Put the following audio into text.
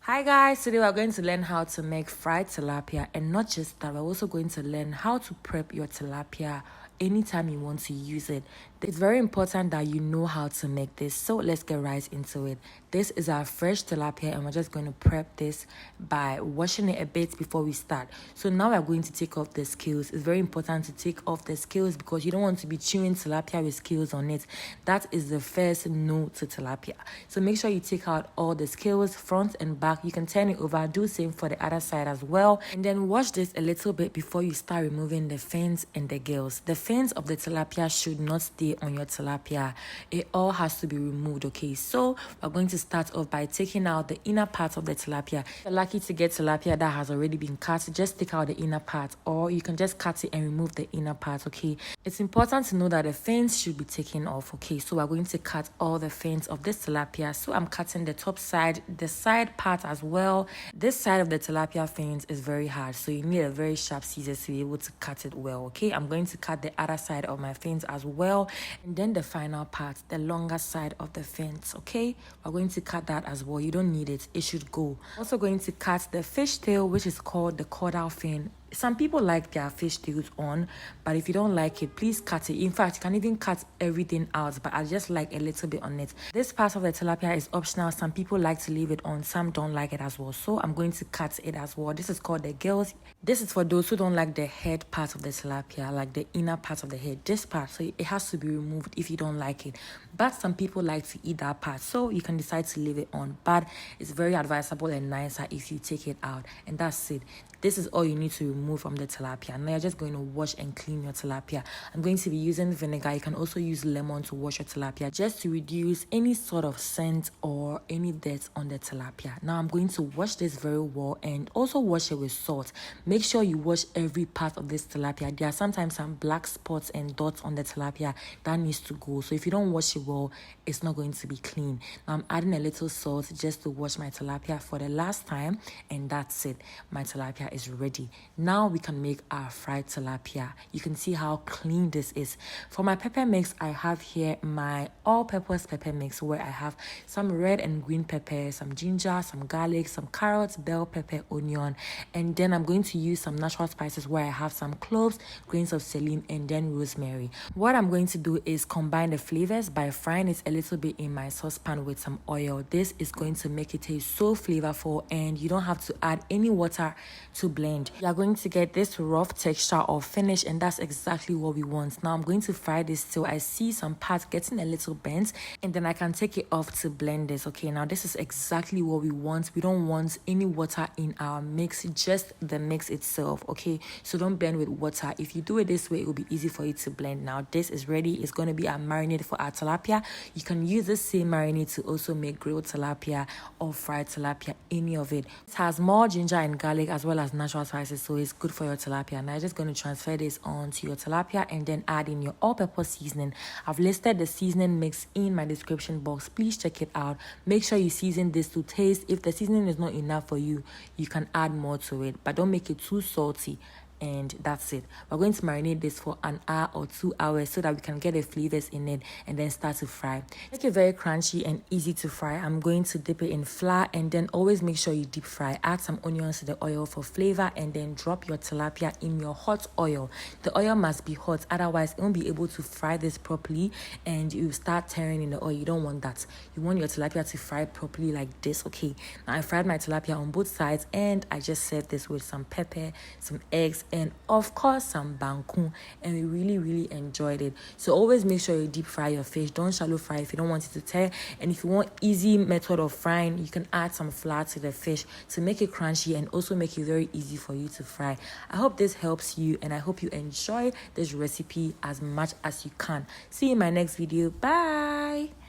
Hi guys, today we're going to learn how to make fried tilapia, and not just that, we're also going to learn how to prep your tilapia anytime you want to use it. It's very important that you know how to make this, so let's get right into it. This is our fresh tilapia and we're just going to prep this by washing it a bit before we start. So now we're going to take off the scales. It's very important to take off the scales because you don't want to be chewing tilapia with scales on it. That is the first no to tilapia. So make sure you take out all the scales, front and back. You can turn it over, do same for the other side as well, and then wash this a little bit before you start removing the fins and the gills. The fins of the tilapia should not stay on your tilapia. It all has to be removed. Okay, so we're going to start off by taking out the inner part of the tilapia. If you're lucky to get tilapia that has already been cut, just take out the inner part, or you can just cut it and remove the inner part. Okay, it's important to know that the fins should be taken off. Okay, so we're going to cut all the fins of this tilapia. So I'm cutting the top side, the side part as well. This side of the tilapia fins is very hard, so you need a very sharp scissors to be able to cut it well. Okay, I'm going to cut the other side of my fins as well, and then the final part, the longer side of the fins. Okay, we're going to cut that as well. You don't need it, it should go. Also going to cut the fish tail, which is called the caudal fin. Some people like their fish tails on, but if you don't like it, please cut it. In fact, you can even cut everything out, but I just like a little bit on it. This part of the tilapia is optional. Some people like to leave it on, some don't like it as well, so I'm going to cut it as well. This is called the gills. This is for those who don't like the head part of the tilapia, like the inner part of the head, this part, so it has to be removed if you don't like it. But some people like to eat that part, so you can decide to leave it on, but it's very advisable and nicer if you take it out. And that's it. This is all you need to remove from the tilapia. Now you're just going to wash and clean your tilapia. I'm going to be using vinegar. You can also use lemon to wash your tilapia, just to reduce any sort of scent or any dirt on the tilapia. Now I'm going to wash this very well and also wash it with salt. Make sure you wash every part of this tilapia. There are sometimes some black spots and dots on the tilapia that needs to go. So if you don't wash it well, it's not going to be clean. Now I'm adding a little salt just to wash my tilapia for the last time, and that's it. My tilapia is ready. Now we can make our fried tilapia. You can see how clean this is. For my pepper mix, I have here my all-purpose pepper mix, where I have some red and green pepper, some ginger, some garlic, some carrots, bell pepper, onion, and then I'm going to use some natural spices, where I have some cloves, grains of SELIM, and then rosemary. What I'm going to do is combine the flavors by frying it a little bit in my saucepan with some oil. This is going to make it taste so flavorful, and you don't have to add any water to blend. You are going to get this rough texture or finish, and that's exactly what we want. Now I'm going to fry this till I see some parts getting a little bent, and then I can take it off to blend this. Okay, now this is exactly what we want. We don't want any water in our mix, just the mix itself. Okay, so don't blend with water. If you do it this way, it will be easy for you to blend. Now this is ready. It's going to be our marinade for our tilapia. You can use the same marinade to also make grilled tilapia or fried tilapia, any of it. It has more ginger and garlic as well as natural spices, so it's good for your tilapia. Now you're just going to transfer this onto your tilapia and then add in your all-purpose seasoning. I've listed the seasoning mix in my description box. Please check it out. Make sure you season this to taste. If the seasoning is not enough for you, you can add more to it, but don't make it too salty. And that's it. We're going to marinate this for an hour or 2 hours so that we can get the flavors in it and then start to fry. Make it very crunchy and easy to fry. I'm going to dip it in flour, and then always make sure you deep fry. Add some onions to the oil for flavor, and then drop your tilapia in your hot oil. The oil must be hot, otherwise it won't be able to fry this properly and you start tearing in the oil. You don't want that. You want your tilapia to fry properly like this. Okay, now I fried my tilapia on both sides, and I just served this with some pepper, some eggs, and of course some banku, and we really enjoyed it. So always make sure you deep fry your fish. Don't shallow fry if you don't want it to tear, and if you want easy method of frying, you can add some flour to the fish to make it crunchy and also make it very easy for you to fry. I hope this helps you, and I hope you enjoy this recipe as much as you can. See you in my next video. Bye.